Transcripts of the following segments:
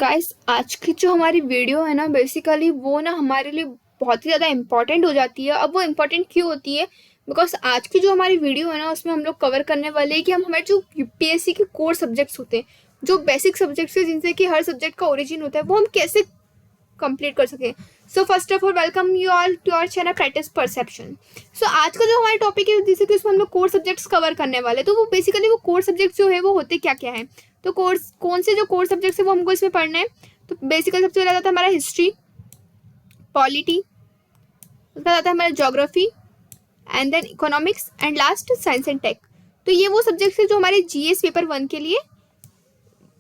Guys आज की जो हमारी वीडियो है ना बेसिकली वो ना हमारे लिए बहुत ही ज़्यादा इम्पोर्टेंट हो जाती है। अब वो इम्पोर्टेंट क्यों होती है? बिकॉज आज की जो हमारी वीडियो है ना उसमें हम लोग कवर करने वाले हैं कि हम हमारे जो यूपीएससी के कोर सब्जेक्ट्स होते हैं, जो बेसिक सब्जेक्ट्स है जिनसे कि हर सब्जेक्ट का ओरिजिन होता है, वो हम कैसे कंप्लीट कर सकें। So first of all welcome you all to our channel practice perception. सो आज का जो हमारा टॉपिक है जैसे कि उसमें हम लोग कोर सब्जेक्ट्स कवर करने वाले हैं, तो वो बेसिकली वो कोर सब्जेक्ट्स जो है वो होते क्या क्या है। तो कोर्स कौन से जो कोर सब्जेक्ट्स है वो हमको इसमें पढ़ना है। तो बेसिकली सबसे पहले आता है हमारा हिस्ट्री, पॉलिटी, उसके बाद आता है हमारा geography and then economics and last science and tech. तो ये वो सब्जेक्ट्स है जो हमारे जीएस पेपर 1 के लिए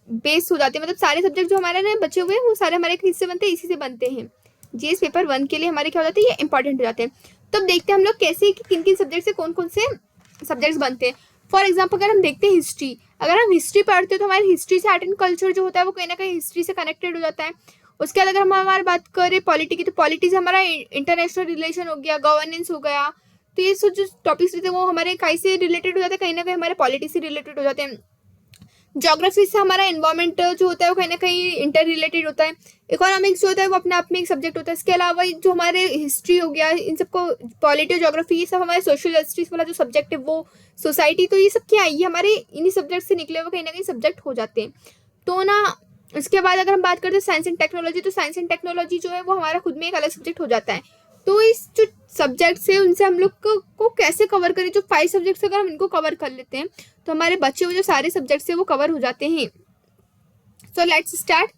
बेस हो जाते हैं। मतलब सारे सब्जेक्ट जो हमारे ना बचे हुए हैं वो सारे हमारे किससे बनते हैं, इसी से बनते हैं। जीएस पेपर 1 के लिए हमारे क्या हो जाते हैं, ये इंपॉर्टेंट हो जाते हैं। तो अब देखते हैं हम लोग कैसे कि किन किन सब्जेक्ट से कौन कौन से सब्जेक्ट्स बनते हैं। फॉर एग्जाम्पल अगर हम देखते हैं हिस्ट्री, अगर हम हिस्ट्री पढ़ते हैं तो हमारी हिस्ट्री से आर्ट एंड कल्चर जो होता है वो कहीं ना कहीं हिस्ट्री से कनेक्टेड हो जाता है। उसके बाद अगर हम हमारी बात करें पॉलिटी की, तो पॉलिटी से हमारा इंटरनेशनल रिलेशन हो गया, गवर्नेंस हो गया। तो ये सब जो टॉपिक्स रहते हैं वो हमारे कहीं से रिलेटेड हो जाते हैं, कहीं ना कहीं हमारे पॉलिटी से रिलेटेड हो जाते हैं। ज्योग्राफी से हमारा एनवायरमेंट जो होता है वो कहीं ना कहीं इंटर रिलेटेड होता है। इकोनॉमिक्स जो होता है वो अपने आप में एक सब्जेक्ट होता है। इसके अलावा जो हमारे हिस्ट्री हो गया, इन सबको पॉलिटी और ज्योग्राफी, ये सब हमारे सोशल जस्टिस वाला जो सब्जेक्ट है वो सोसाइटी, तो ये सब क्या है, ये हमारे इन्हीं सब्जेक्ट से निकले हुए कहीं ना कहीं सब्जेक्ट हो जाते हैं। तो ना इसके बाद अगर हम बात करते हैं साइंस एंड टेक्नोलॉजी, तो साइंस एंड टेक्नोलॉजी जो है वो हमारा खुद में एक अलग सब्जेक्ट हो जाता है। तो इस जो सब्जेक्ट्स है उनसे हम लोग को कैसे कवर करें, जो 5 सब्जेक्ट्स अगर हम इनको कवर कर लेते हैं तो हमारे बच्चे हुए जो सारे सब्जेक्ट्स है वो कवर हो जाते हैं। So let's start.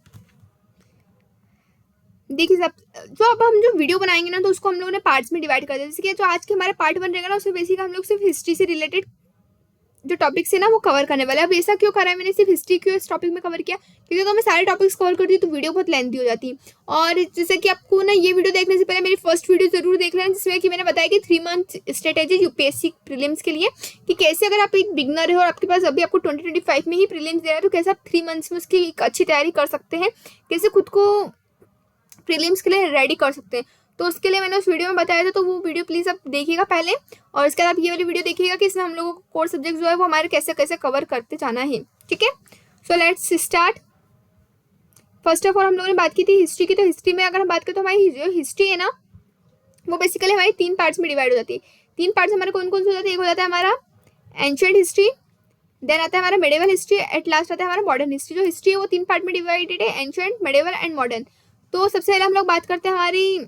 देखिए सब जो अब हम जो वीडियो बनाएंगे ना तो उसको हम लोगों ने पार्ट्स में डिवाइड कर दिया। जैसे कि जो आज के हमारे पार्ट 1 रहेगा ना उसमें बेसिक हम लोग सिर्फ हिस्ट्री से रिलेटेड जो टॉपिक्स है ना वो कवर करने वाले। अब ऐसा क्यों करा है मैंने, सिर्फ हिस्ट्री क्यों इस टॉपिक में कवर किया, क्योंकि अगर मैं सारे टॉपिक्स कवर करती हूँ तो वीडियो बहुत लेंथी हो जाती। और जैसे कि आपको ना ये वीडियो देखने से पहले मेरी फर्स्ट वीडियो जरूर देख लेना, जिसमें कि मैंने बताया कि 3 मंथ स्ट्रेटेजी यूपीएससी प्रीलिम्स के लिए, कि कैसे अगर आप एक बिगनर है और आपके पास अभी आपको 2025 में ही प्रीलिम्स दे रहा है तो कैसे आप 3 मंथ्स में उसकी एक अच्छी तैयारी कर सकते हैं, कैसे खुद को प्रीलिम्स के लिए रेडी कर सकते हैं। तो उसके लिए मैंने उस वीडियो में बताया था, तो वो वीडियो प्लीज़ आप देखिएगा पहले, और इसके बाद आप ये वाली वीडियो देखिएगा कि इसमें हम लोगों को कोर सब्जेक्ट जो है वो हमारे कैसे कैसे कवर करते जाना है। ठीक है, so let's start. First of all हम लोगों ने बात की थी हिस्ट्री की। तो हिस्ट्री में अगर हम बात करें तो हमारी जो हिस्ट्री है ना वो बेसिकली हमारी 3 पार्ट्स में डिवाइड हो जाती है। 3 पार्ट्स हमारे कौन कौन से हो जाते हैं, एक हो जाता है हमारा एंशिएंट हिस्ट्री, देन आता है हमारा मेडिवल हिस्ट्री, एट लास्ट आता है हमारा मॉडर्न हिस्ट्री। जो हिस्ट्री है वो 3 पार्ट में डिवाइडेड है, एंशिएंट, मेडिवल एंड मॉडर्न। तो सबसे पहले हम लोग बात करते हैं हमारी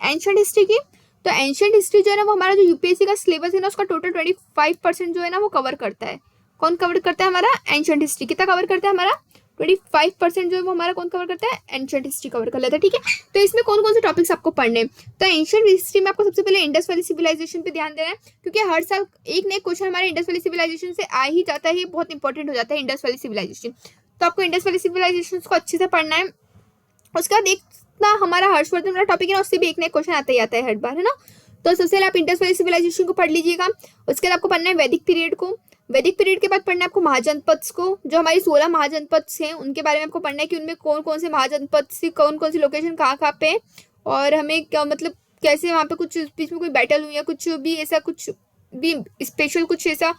एंशिएंट हिस्ट्री की। तो एंशिएंट हिस्ट्री जो है ना वो हमारा जो यूपीएससी का सिलेबस है ना उसका टोटल 25% जो है ना वो कवर करता है। कौन कवर करता है, हमारा एंशिएंट हिस्ट्री। कितना कवर करता है, हमारा 25% जो है वो हमारा कौन कवर करता है, एंशिएंट हिस्ट्री कवर कर लेता है। ठीक है, तो इसमें कौन कौन से टॉपिक्स आपको पढ़ने हैं। तो एंशिएंट हिस्ट्री में आपको सबसे पहले इंडस वैली सिविलाइजेशन पे ध्यान देना है, क्योंकि हर साल एक ना एक क्वेश्चन हमारे इंडस वैली सिविलाइजेशन से आ ही जाता है, बहुत इंपॉर्टेंट हो जाता है इंडस वैली सिविलाइजेशन। तो आपको इंडस वैली सिविलाइजेशन को अच्छे से पढ़ना है। उसके बाद एक ना हमारा हर्षवर्धन वाला टॉपिक है ना, उससे भी एक ना एक क्वेश्चन आता ही आता है हर बार, है ना। तो सबसे पहले आप इंडस वैली सिविलाइजेशन को पढ़ लीजिएगा। उसके बाद आपको पढ़ना है वैदिक पीरियड को। वैदिक पीरियड के बाद पढ़ना है आपको महाजनपद को, जो हमारी 16 महाजनपद हैं उनके बारे में आपको पढ़ना है कि उनमें कौन कौन से महाजनपद से कौन कौन सी लोकेशन कहाँ कहाँ पे, और हमें क्या मतलब कैसे वहाँ पे कुछ बीच में कोई बैटल हुई या कुछ भी ऐसा, कुछ भी स्पेशल कुछ ऐसा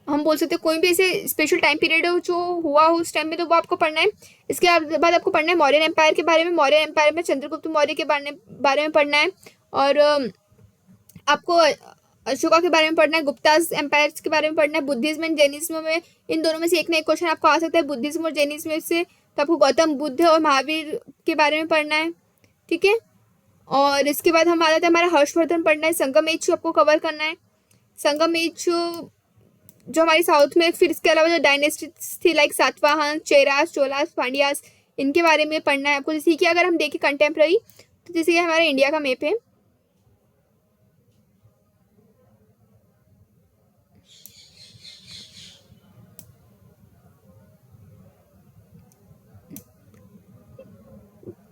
हम बोल सकते हैं, कोई भी ऐसे स्पेशल टाइम पीरियड जो हुआ हो उस टाइम में, तो वो आपको पढ़ना है। इसके बाद आपको पढ़ना है मौर्यन एम्पायर के बारे में। मौर्यन एम्पायर में चंद्रगुप्त मौर्य के बारे में पढ़ना है, और आपको अशोका के बारे में पढ़ना है, गुप्तास एम्पायर के बारे में पढ़ना है। बुद्धिज्म एंड जैनिज्म में इन दोनों में से एक ना एक क्वेश्चन आपको आ सकता है, बुद्धिज्म और जैनिज्म में से। तो आपको गौतम बुद्ध और महावीर के बारे में पढ़ना है। ठीक है, और इसके बाद हम आ जाते हैं हमारा हर्षवर्धन पढ़ना है। संगम एज आपको कवर करना है, संगम एज जो हमारी साउथ में। फिर इसके अलावा जो डायनेस्टीज थी लाइक सातवाहन, चेरास, चोलास, पांड्यास, इनके बारे में पढ़ना है आपको। जैसे कि अगर हम देखें कंटेम्प्रेरी, तो जैसे कि हमारे इंडिया का मैप है,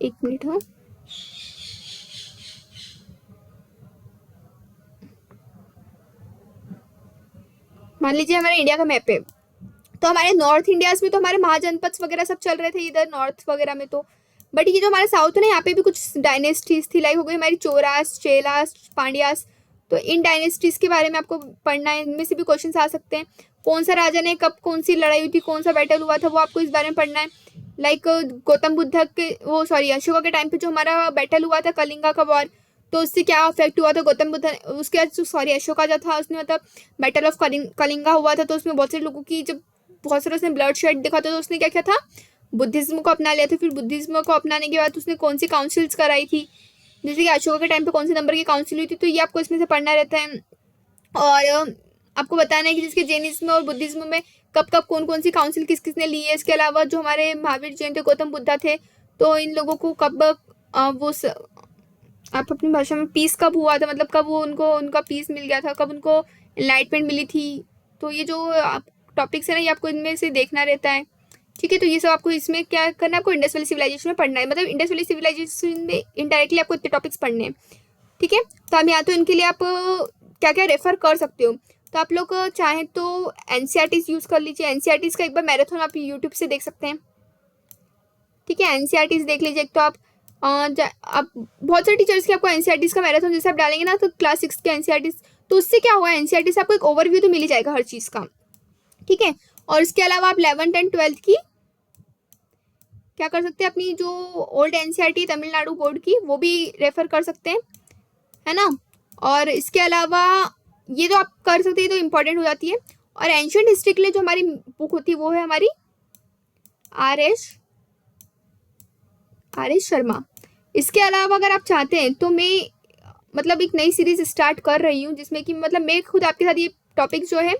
एक मिनट। हाँ, मान लीजिए हमारे इंडिया का मैप है, तो हमारे नॉर्थ इंडिया में तो हमारे महाजनपद वगैरह सब चल रहे थे इधर नॉर्थ वगैरह में। तो बट ये जो हमारे साउथ है ना, यहाँ पे भी कुछ डायनेस्टीज थी, लाइक हो गई हमारी चोरास, चेलास, पांड्यास। तो इन डायनेस्टीज के बारे में आपको पढ़ना है, इनमें से भी क्वेश्चन आ सकते हैं। कौन सा राजा ने कब कौन सी लड़ाई हुई थी, कौन सा बैटल हुआ था, वो आपको इस बारे में पढ़ना है। लाइक गौतम बुद्ध के वो सॉरी अशोका के टाइम पे जो हमारा बैटल हुआ था कलिंगा का वॉर, तो उससे क्या अफेक्ट हुआ था गौतम बुद्ध उसके बाद सॉरी अशोका जो था उसने मतलब बैटल ऑफ कलिंगा हुआ था, तो उसमें बहुत से लोगों की जब बहुत सारे उसने ब्लड शेड दिखा था, तो उसने क्या किया था, बुद्धिज्म को अपना लिया था। फिर बुद्धिज्म को अपनाने के बाद उसने कौन सी काउंसिल्स कराई थी, जैसे कि अशोका के टाइम पे कौन से नंबर की काउंसिल हुई थी, तो ये आपको इसमें से पढ़ना रहता है। और आपको बताना है कि जिसके जैनिज्म और बुद्धिज्म में कब कब कौन कौन सी काउंसिल किस किसने ली है। इसके अलावा जो हमारे महावीर जैन थे, गौतम बुद्धा थे, तो इन लोगों को कब आप अपनी भाषा में पीस कब हुआ था, मतलब कब वो उनको उनका पीस मिल गया था, कब उनको एनलाइटमेंट मिली थी। तो ये जो टॉपिक्स है ना, ये आपको इनमें से देखना रहता है। ठीक है, तो ये सब आपको इसमें क्या करना है, आपको इंडस वैली सिविलाइजेशन में पढ़ना है, मतलब इंडस वैली सिविलाइजेशन में इनडायरेक्टली आपको इतने टॉपिक्स पढ़ने हैं। ठीक है, तो हम यहाँ तो इनके लिए आप क्या क्या रेफर कर सकते हो, तो आप लोग चाहें तो एनसीईआरटीज यूज़ कर लीजिए। एनसीईआरटीज का एक बार मैराथन आप यूट्यूब से देख सकते हैं। ठीक है, एनसीईआरटीज देख लीजिए। एक तो आप बहुत सारे टीचर्स के आपको एनसीईआरटीज का मैराथन जैसे आप डालेंगे ना, तो क्लास 6 के एनसीईआरटीज, तो उससे क्या हुआ, एनसीईआरटी से आपको एक ओवरव्यू तो मिल ही जाएगा हर चीज़ का। ठीक है, और इसके अलावा आप 11th एंड 12th की क्या कर सकते हैं, अपनी जो ओल्ड एनसीईआरटी तमिलनाडु बोर्ड की वो भी रेफर कर सकते हैं, है ना। और इसके अलावा ये तो आप कर सकते हैं, तो इम्पोर्टेंट हो जाती है। और एंशियंट हिस्ट्री के लिए जो हमारी बुक होती है वो है हमारी आर एस शर्मा। इसके अलावा अगर आप चाहते हैं तो मैं मतलब एक नई सीरीज स्टार्ट कर रही हूँ, जिसमें कि मतलब मैं खुद आपके साथ ये टॉपिक्स जो है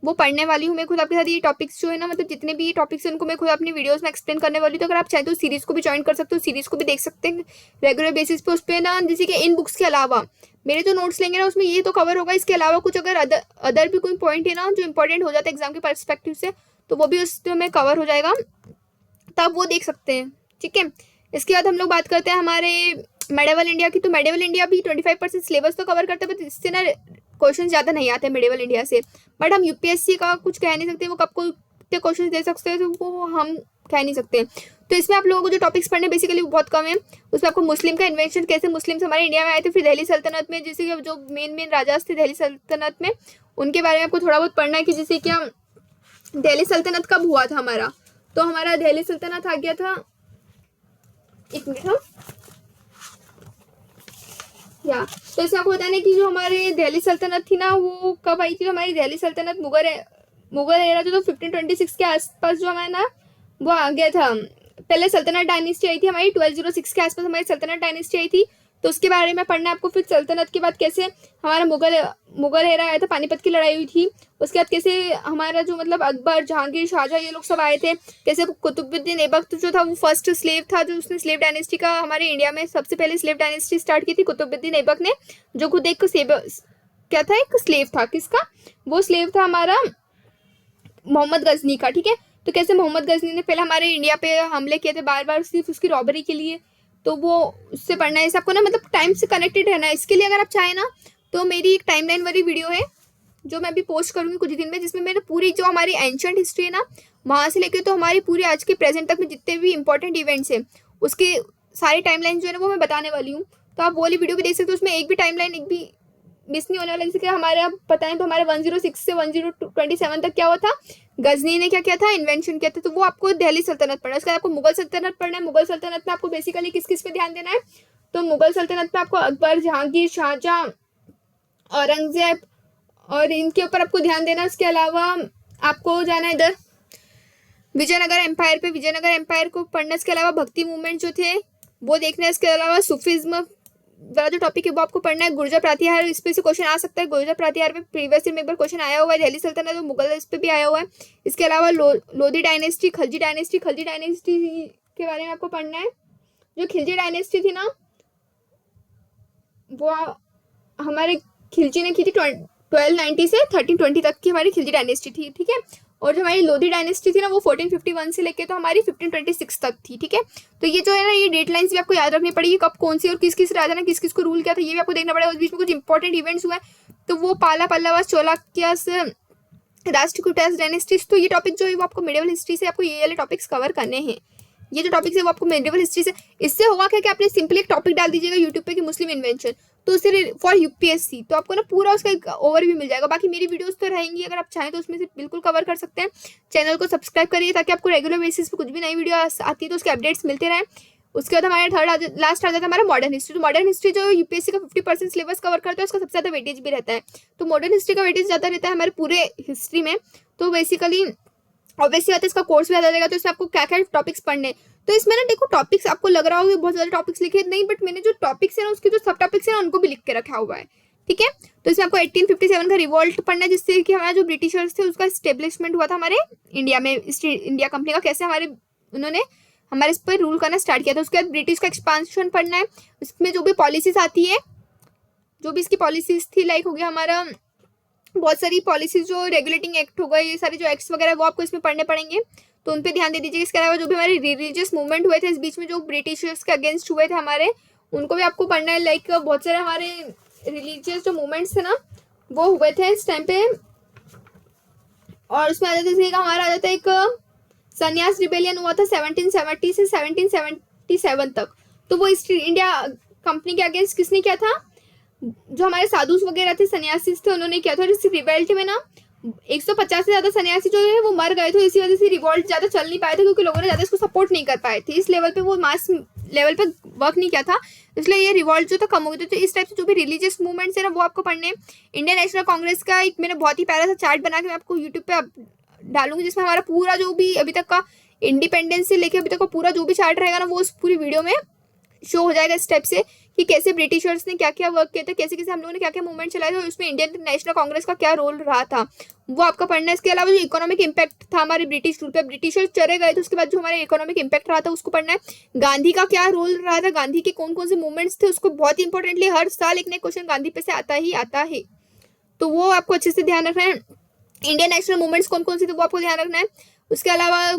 वो पढ़ने वाली हूँ। मैं खुद आपके साथ ये टॉपिक्स जो है ना, मतलब जितने भी टॉपिक्स हैं उनको मैं खुद अपनी वीडियोस में एक्सप्लेन करने वाली हूँ। तो अगर आप चाहें तो सीरीज को भी ज्वाइन कर सकते हो, सीरीज को भी देख सकते हैं रेगुलर बेसिस पे। उस पर ना जैसे कि इन बुक्स के अलावा मेरे जो नोट्स लेंगे ना, उसमें ये तो कवर होगा। इसके अलावा कुछ अगर अदर भी कोई पॉइंट है ना जो इंपॉर्टेंट हो जाता है एग्जाम के परस्पेक्टिव से, तो वो भी उसमें कवर हो जाएगा, तो आप वो देख सकते हैं। ठीक है, इसके बाद हम लोग बात करते हैं हमारे मेडिवल इंडिया की। तो मेडिवल इंडिया भी 25% सिलेबस तो कवर करते हैं, बट इससे ना क्वेश्चन ज़्यादा नहीं आते मेडिवल इंडिया से। बट हम यूपीएससी का कुछ कह नहीं सकते, वो कब को कितने क्वेश्चन दे सकते हैं, तो वो हम कह नहीं सकते। तो इसमें आप लोगों को जो टॉपिक्स पढ़ने बेसिकली बहुत कम है। उसमें आपको मुस्लिम का इन्वेंशन, कैसे मुस्लिम्स हमारे इंडिया में आए थे, फिर दिल्ली सल्तनत में जैसे कि जो मेन राजाज थे दिल्ली सल्तनत में, उनके बारे में आपको थोड़ा बहुत पढ़ना है कि जैसे क्या दिल्ली सल्तनत कब हुआ था हमारा। तो हमारा दिल्ली सल्तनत आ गया था, एक मिनट, या तो इसमें आपको बताना है कि जो हमारे दिल्ली सल्तनत थी ना, वो कब आई थी। तो हमारी दिल्ली सल्तनत मुगल एरा जो 1526 के आसपास जो हमारा ना वो आ गया था। पहले सल्तनत डायनेस्टी आई थी हमारी 1206 के आसपास, हमारी सल्तनत डायनेस्टी आई थी, तो उसके बारे में पढ़ना है आपको। फिर सल्तनत के बाद कैसे हमारा मुगल एरा आया था, पानीपत की लड़ाई हुई थी। उसके बाद कैसे हमारा जो मतलब अकबर, जहांगीर, शाहजहां ये लोग सब आए थे। कैसे कुतुबुद्दीन ऐबक जो था वो फर्स्ट स्लेव था, जो उसने स्लेव डायनेस्टी का हमारे इंडिया में सबसे पहले स्लेव डायनेस्टी स्टार्ट की थी कुतुबुद्दीन ऐबक ने, जो खुद एक क्या था, एक स्लेव था। किसका, वो स्लेव था हमारा मोहम्मद गजनी का। ठीक है, तो कैसे मोहम्मद गजनी ने पहले हमारे इंडिया पे हमले किए थे बार बार, सिर्फ उसकी रॉबरी के लिए, तो वो उससे पढ़ना है। आपको ना मतलब टाइम से कनेक्टेड रहना है। इसके लिए अगर आप चाहें ना, तो मेरी एक टाइमलाइन वाली वीडियो है जो मैं अभी पोस्ट करूँगी कुछ दिन में, जिसमें मैंने पूरी जो हमारी एंशिएंट हिस्ट्री है ना, वहाँ से लेकर तो हमारी पूरी आज के प्रेजेंट तक में जितने भी इंपॉर्टेंट इवेंट्स हैं उसके सारी टाइमलाइन जो है ना वो मैं बताने वाली हूँ। तो आप वो वाली वीडियो भी देख सकते हो, उसमें एक भी टाइमलाइन एक भी मिस नहीं होने वाला। जैसे कि हमारे आप बताएं तो हमारे 106 से 1027 तक क्या हुआ था, गजनी ने क्या किया था, इन्वेंशन किया था। तो वो आपको दिल्ली सल्तनत पढ़ना है। उसके बाद आपको मुगल सल्तनत पढ़ना है। मुगल सल्तनत में आपको बेसिकली किस किस पे ध्यान देना है, तो मुगल सल्तनत में आपको अकबर, जहांगीर, शाहजहां, औरंगजेब और इनके ऊपर आपको ध्यान देना। उसके अलावा आपको जाना है इधर विजयनगर एम्पायर पे, विजयनगर एम्पायर को पढ़ना। इसके अलावा भक्ति मूवमेंट जो थे वो देखना है। इसके अलावा सूफिज्म वाला जो टॉपिक है वो आपको पढ़ना है। गुर्जर प्रातिहार, इस पे से क्वेश्चन आ सकता है। गुर्जर प्रातिहार पे प्रीवियस ईयर में एक बार क्वेश्चन आया हुआ है। दिल्ली सल्तनत और मुगल, इस पे भी आया हुआ है। इसके अलावा Lodhi dynasty, Khalji dynasty, Khalji dynasty के बारे में आपको पढ़ना है। जो खिलजी डायनेस्टी थी ना, वो हमारे खिलजी ने की थी 1290 से 1320 तक की हमारी खिलजी डायनेस्टी थी। ठीक है, और जो हमारी लोधी डायनेस्टी थी ना, वो 1451 से लेके तो हमारी 1526 तक थी। ठीक है, तो ये जो है ना, ये डेट लाइन्स भी आपको याद रखनी पड़ेगी, कब कौन सी और किस किस राजा ने किस किस को रूल किया था, ये भी आपको देखना पड़ेगा। उस बीच में कुछ इंपॉर्टेंट इवेंट्स हुए, तो वो पाला, पल्लवास, चोलाक्यास, राष्ट्रकूटास डायनेस्टीज। तो ये टॉपिक जो है वो आपको मिडिवल हिस्ट्री से आपको ये वाले टॉपिक्स कवर करने हैं। ये जो टॉपिक्स है वो आपको मेडिवल हिस्ट्री से, इससे होगा क्या कि आपने सिंपली एक टॉपिक डाल दीजिएगा यूट्यूब पे कि मुस्लिम इन्वेंशन, तो उससे फॉर यूपीएससी, तो आपको ना पूरा उसका एक ओवरव्यू मिल जाएगा। बाकी मेरी वीडियोस तो रहेंगी, अगर आप चाहें तो उसमें से बिल्कुल कवर कर सकते हैं। चैनल को सब्सक्राइब करिए ताकि आपको रेगुलर बेसिस पे कुछ भी नई वीडियो आती है तो उसके अपडेट्स मिलते रहें। उसके बाद हमारे लास्ट आ जाता है हमारा मॉडर्न हिस्ट्री। तो मॉडर्न हिस्ट्री जो यूपीएससी का 50% सिलेबस कवर करता है उसका सबसे ज़्यादा वेटेज भी रहता है। तो मॉडर्न हिस्ट्री का वेटेज ज़्यादा रहता है हमारे पूरे हिस्ट्री में। तो बेसिकली ऑब्वियसली बात है इसका कोर्स भी ज़्यादा रहेगा, तो इसमें आपको क्या क्या टॉपिक्स पढ़ने। तो इसमें ना देखो टॉपिक्स आपको लग रहा होगा बहुत ज़्यादा टॉपिक्स लिखे नहीं, बट मैंने जो टॉपिक्स है ना उसके जो सब टॉपिक्स है ना उनको भी लिख के रखा हुआ है, ठीक है। तो इसमें आपको 1857 का रिवॉल्ट पढ़ना है, जिससे कि हमारा जो ब्रिटिशर्स थे उसका स्टेब्लिशमेंट हुआ था हमारे इंडिया में, इंडिया कंपनी का, कैसे हमारे उन्होंने हमारे इस पर रूल करना स्टार्ट किया था। उसके बाद ब्रिटिश का एक्सपांशन पढ़ना है, उसमें जो भी पॉलिसीज आती है, जो भी इसकी पॉलिसीज थी, लाइक हो गया हमारा बहुत सारी पॉलिसीज जो रेगुलेटिंग एक्ट हो गए, ये सारे जो एक्ट्स वगैरह वो आपको इसमें पढ़ने पड़ेंगे, तो उन पे ध्यान दे दीजिए। इसके अलावा जो भी हमारे रिलीजियस मूवमेंट हुए थे इस बीच में, जो ब्रिटिशर्स के अगेंस्ट हुए थे हमारे, उनको भी आपको पढ़ना है। लाइक बहुत सारे हमारे रिलीजियस जो मूवमेंट्स थे ना वो हुए थे इस टाइम पे, और उसमें आ जाता है हमारा आ जाता है एक संन्यास रिबेलियन हुआ था 1770 से 1777 तक। तो वो ईस्ट इंडिया कंपनी के अगेंस्ट किसने किया था, जो हमारे साधुस वगैरह थे, सन्यासी थे, उन्होंने किया था। इस रिवोल्ट में ना 150 से ज्यादा सन्यासी जो है वो मर गए थे, इसी वजह से रिवोल्ट ज्यादा चल नहीं पाए थे, क्योंकि लोगों ने ज्यादा इसको सपोर्ट नहीं कर पाए थे, इस लेवल पे वो मास लेवल पे वर्क नहीं किया था, इसलिए ये रिवोल्ट जो था कम हो गया था। तो इस टाइप से जो भी रिलीजियस मूवमेंट्स है ना वो आपको पढ़ने। इंडियन नेशनल कांग्रेस का एक मैंने बहुत ही प्यारा सा चार्ट बना के मैं आपको यूट्यूब पे डालूंगी, जिसमें हमारा पूरा जो भी अभी तक का इंडिपेंडेंस से लेके अभी तक का पूरा जो भी चार्ट रहेगा ना वो उस पूरी वीडियो में शो हो जाएगा स्टेप से, कि कैसे ब्रिटिशर्स ने क्या क्या वर्क किया था, कैसे कैसे हम लोगों ने क्या क्या मूवमेंट चलाए थे, और उसमें इंडियन नेशनल कांग्रेस का क्या रोल रहा था वो आपका पढ़ना है। इसके अलावा जो इकोनॉमिक इम्पैक्ट था हमारे ब्रिटिश रूल पे, ब्रिटिशर्स चले गए थे उसके बाद जो हमारे इकोनॉमिक इम्पैक्ट रहा था उसको पढ़ना है। गांधी का क्या रोल रहा था, गांधी के कौन कौन से मूवमेंट्स थे, उसको बहुत इंपॉर्टेंटली हर साल एक नया क्वेश्चन गांधी पे से आता ही आता है, तो वो आपको अच्छे से ध्यान रखना है। इंडियन नेशनल मूवमेंट्स कौन कौन सी थी वो आपको ध्यान रखना है। उसके अलावा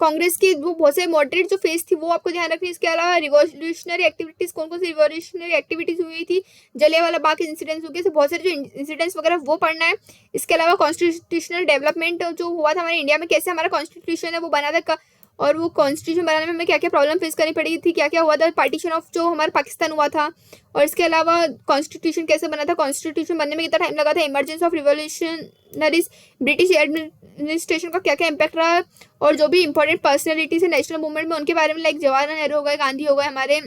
कांग्रेस की वो बहुत से मॉडरेट जो फेज थी वो आपको ध्यान रखनी है। इसके अलावा रिवॉल्यूशनरी एक्टिविटीज कौन कौन सी रिवॉल्यूशनरी एक्टिविटीज हुई थी, जलियांवाला बाग के इंसिडेंट्स हो गए, बहुत सारे जो इंसिडेंट्स वगैरह वो पढ़ना है। इसके अलावा कॉन्स्टिट्यूशनल डेवलपमेंट जो हुआ था हमारे इंडिया में, कैसे हमारा कॉन्स्टिट्यूशन है वो बना था, और वो कॉन्स्टिट्यूशन बनाने में हमें क्या क्या प्रॉब्लम फेस करनी पड़ी थी, क्या क्या हुआ था, पार्टीशन ऑफ जो हमारा पाकिस्तान हुआ था, और इसके अलावा कॉन्स्टिट्यूशन कैसे बना था, कॉन्स्टिट्यूशन बनने में कितना टाइम लगा था, emergence of revolutionaries, British administration का क्या क्या इम्पैक्ट रहा, और जो भी इंपॉर्टेंट पर्सनैलिटीज है नेशनल मूवमेंट में उनके बारे में, लाइक जवाहरलाल नेहरू हो गए, गांधी हो गए, हमारे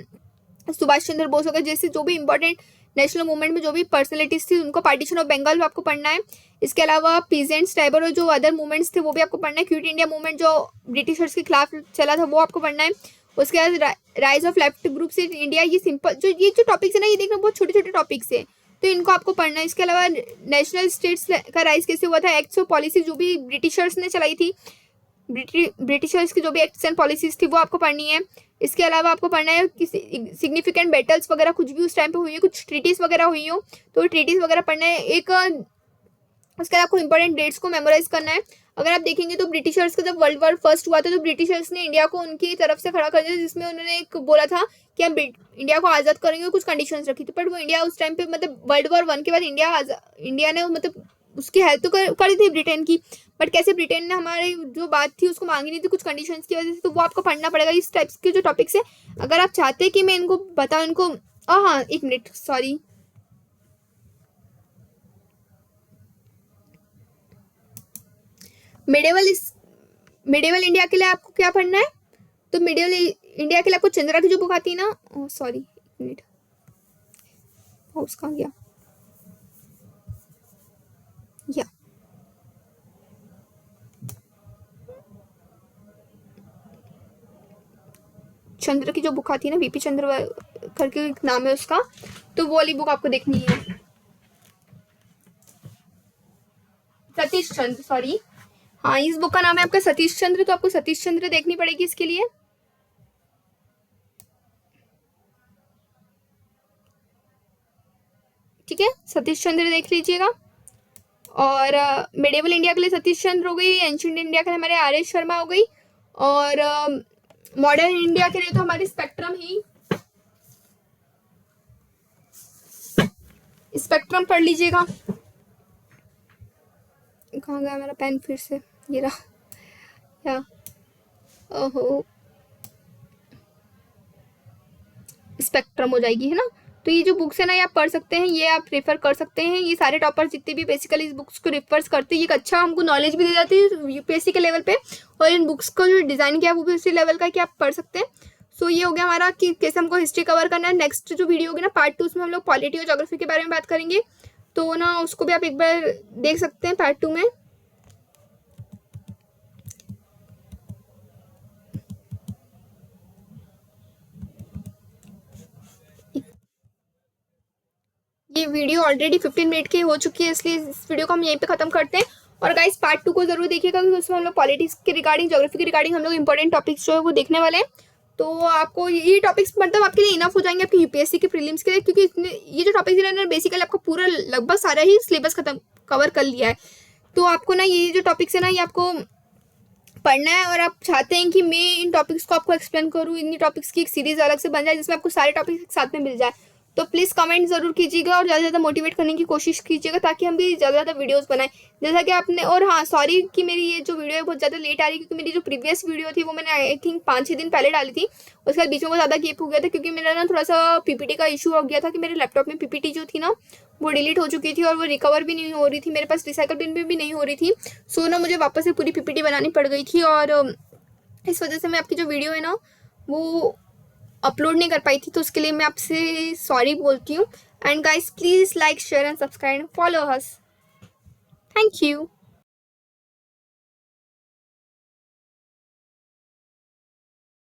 सुभाष चंद्र बोस हो गए, जैसे जो भी इंपॉर्टेंट नेशनल मूवमेंट में जो भी पर्सनैलिटीज थी उनको, पार्टीशन ऑफ बंगाल आपको पढ़ना है। इसके अलावा पीजेंट्स ट्राइबल और जो अदर मूवमेंट्स थे वो भी आपको पढ़ना है। क्विट इंडिया मूवमेंट जो ब्रिटिशर्स के खिलाफ चला था वो आपको पढ़ना है। उसके बाद rise of left groups in India, ये सिंपल जो टॉपिक्स है ना ये देखना बहुत छोटे छोटे टॉपिक्स है, तो इनको आपको पढ़ना है। इसके अलावा नेशनल स्टेट्स का राइज कैसे हुआ था, एक्ट्स और पॉलिसी जो भी ब्रिटिशर्स ने चलाई थी, ब्रिटिशर्स की जो भी एक्ट्स एंड पॉलिसीज थी वो आपको पढ़नी है। इसके अलावा आपको पढ़ना है कि सिग्निफिकेंट बैटल्स वगैरह कुछ भी उस टाइम पे हुई है, कुछ ट्रीटीज वगैरह हुई हो तो ट्रीटीज वगैरह पढ़ना है। एक उसके बाद आपको इंपॉर्टेंट डेट्स को मेमोराइज करना है। अगर आप देखेंगे तो ब्रिटिशर्स का जब वर्ल्ड वॉर फर्स्ट हुआ था तो ब्रिटिशर्स ने इंडिया को उनकी तरफ से खड़ा कर दिया, जिसमें उन्होंने एक बोला था कि हम इंडिया को आज़ाद करेंगे, कुछ कंडीशंस रखी थी, बट वो इंडिया उस टाइम पे मतलब वर्ल्ड वॉर वन के बाद इंडिया ने मतलब उसकी हेल्प तो करी थी ब्रिटेन की, बट कैसे ब्रिटेन ने हमारी जो बात थी उसको मांगी नहीं थी कुछ कंडीशंस की वजह से, तो वो आपको पढ़ना पड़ेगा। इस टाइप्स के जो टॉपिक्स है अगर आप चाहते हैं कि मैं इनको बताऊँ इनको, हाँ एक मिनट सॉरी, मिडेवल इंडिया के लिए आपको क्या पढ़ना है, तो मिडेवल इंडिया के लिए आपको चंद्रा की जो बुक आती है ना, सॉरी एक मिनट उसका गया या चंद्र की जो बुक आती है ना, बीपी चंद्र करके नाम है उसका, तो वो वाली बुक आपको देखनी है। सतीश चंद्र, सॉरी, हाँ इस बुक का नाम है आपका सतीश चंद्र, तो आपको सतीश चंद्र देखनी पड़ेगी इसके लिए। ठीक है, सतीश चंद्र देख लीजिएगा। और मिडेवल इंडिया के लिए सतीश चंद्र हो गई, एंशिएंट इंडिया के लिए हमारे आर एस शर्मा हो गई, और मॉडर्न इंडिया के लिए तो हमारी स्पेक्ट्रम पढ़ लीजिएगा। कहाँ गया मेरा पेन, फिर से ये रहा या ओहो स्पेक्ट्रम हो जाएगी, है ना। तो ये जो बुक्स है ना, ये आप पढ़ सकते हैं, ये आप रेफर कर सकते हैं। ये सारे टॉपर्स जितने भी बेसिकली इस बुक्स को रेफर्स करते हैं, ये एक अच्छा हमको नॉलेज भी दे जाती है यूपीएससी के लेवल पे, और इन बुक्स को जो डिज़ाइन किया है वो भी उसी लेवल का है कि आप पढ़ सकते हैं। सो ये हो गया हमारा कि कैसे हमको हिस्ट्री कवर करना है। नेक्स्ट जो वीडियो होगी ना पार्ट 2, उसमें हम लोग पॉलिटी और ज्योग्राफी के बारे में बात करेंगे, तो ना उसको भी आप एक बार देख सकते हैं पार्ट 2 में। ये वीडियो ऑलरेडी 15 मिनट की हो चुकी है, इसलिए इस वीडियो को हम यहीं पे खत्म करते हैं। और गाइस पार्ट 2 को जरूर देखिएगा, क्योंकि उसमें हम लोग पॉलिटिक्स के रिगार्डिंग, ज्योग्राफी के रिगार्डिंग हम लोग इंपॉर्टेंट टॉपिक्स जो है वो देखने वाले हैं। तो आपको ये टॉपिक्स मतलब आपके लिए इनफ हो जाएंगे आपके यूपीएससी के प्रीलिम्स के लिए, क्योंकि ये जो टॉपिक्स है ना बेसिकली आपका पूरा लगभग सारा ही सिलेबस खत्म कवर कर लिया है। तो आपको ना ये जो टॉपिक्स है ना ये आपको पढ़ना है, और आप चाहते हैं कि मैं इन टॉपिक्स को आपको एक्सप्लेन करूँ, इन टॉपिक्स की एक सीरीज अलग से बन जाए जिसमें आपको सारे टॉपिक्स एक साथ में मिल जाए, तो प्लीज़ कमेंट जरूर कीजिएगा और ज़्यादा से ज़्यादा मोटिवेट करने की कोशिश कीजिएगा, ताकि हम भी ज़्यादा ज़्यादा वीडियोस बनाएं जैसा कि आपने। और हाँ, सॉरी कि मेरी ये जो वीडियो है बहुत ज़्यादा लेट आ रही है, क्योंकि मेरी जो प्रीवियस वीडियो थी वो मैंने आई थिंक 5-6 दिन पहले डाली थी। उसके बाद बीच में बहुत ज़्यादा गैप हो गया था, क्योंकि मेरा ना थोड़ा सा पीपीटी का इशू हो गया था कि मेरे लैपटॉप में पीपीटी जो थी ना वो डिलीट हो चुकी थी, और वो रिकवर भी नहीं हो रही थी, मेरे पास रिसाइकल बिन भी नहीं हो रही थी। सो ना मुझे वापस से पूरी पीपीटी बनानी पड़ गई थी, और इस वजह से मैं आपकी जो वीडियो है ना वो अपलोड नहीं कर पाई थी, तो उसके लिए मैं आपसे सॉरी बोलती हूँ। And guys please like, share and subscribe, follow us. Thank you.